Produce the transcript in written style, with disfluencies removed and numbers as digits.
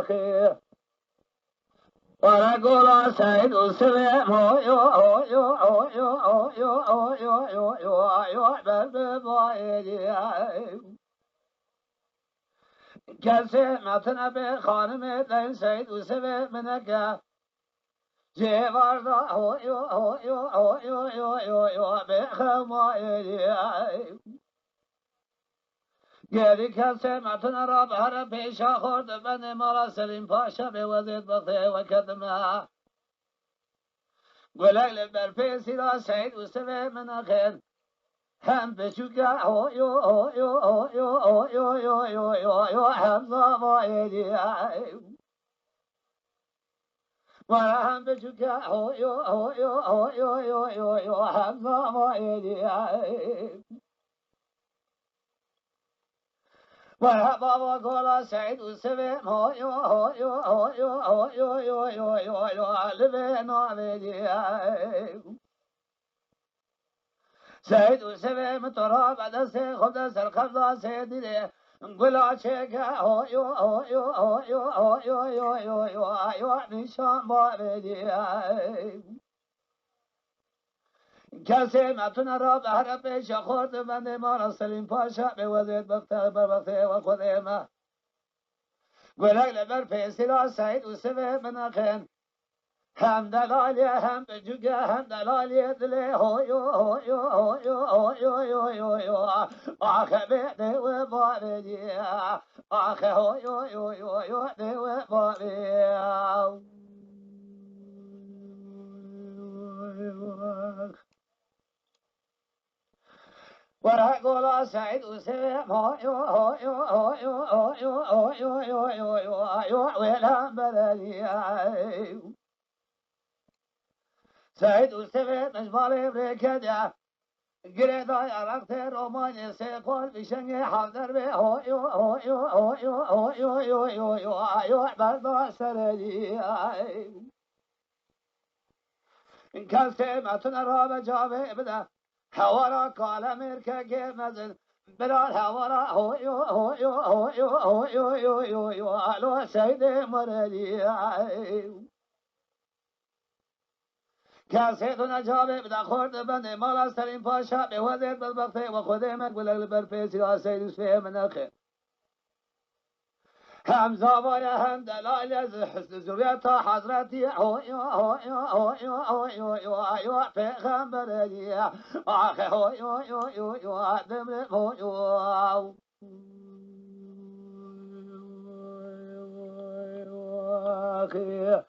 آخی ورقولا سعید السلام هویو هویو هویو هویو هویو هویو هویو بلد بایدی کسی متن به خانم دین سعید السلام منکه جواردا هویو هویو هویو هویو هویو به خمایدی گری کسی متن را بهر پیشا خورد بن مالا سلیم پاشا به وزید بخته و کدمه گلگل بر پیسی را سعید اوسه من خیر هم بچوکه هویو هویو هویو هویو هویو هویو هم زوایدی و هم بچوکه هویو هویو هویو هویو هویو هم زوایدی و بابا گلا سعید اوسه هویو هویو هویو هویو هویو هویو لبه ناویدی سعید اوسه مترا بعد سے خود سر خدا سے دیده گلا چه هویو هویو هویو هویو هویو هویو نشان باردی کسی متون را به هر پیش خورد بند ما سلیم پاشا به وزید بخته بخته و خود ما گلگل بر پیسی را سعید اوسه منخن هم دلالی هم بجوگه هم دلالی دلی هویو هویو هویو هویو هویو هویو آخه بیده و باردی آخه هویو هویو هویو ده و باردی ورا گولا سعید اوسه هویو هویو هویو هویو هویو هویو هویو ویلم بلدی سعید اوسه مجمال برکده گردای عرق رومانی سیقل بشنگ حضر به هویو هویو هویو هویو هویو هویو بردا سردی کسی متن را به جاوه بده هوا را کالا مرکه که مزن براد هوا را هویو هویو هویو هویو هویو هویو الو سید مردی کسی تو نجابه بده خورد بنده مال از ترین پاشا به وزید بدبخته و خود مقبول بر پیسی را سید سوی منخه هم زوای هم دلال از حسن زوریت حضرتی هویو هویو هویو هویو هویو پیغمبری آخه هویو هویو هویو دمر هویو آخه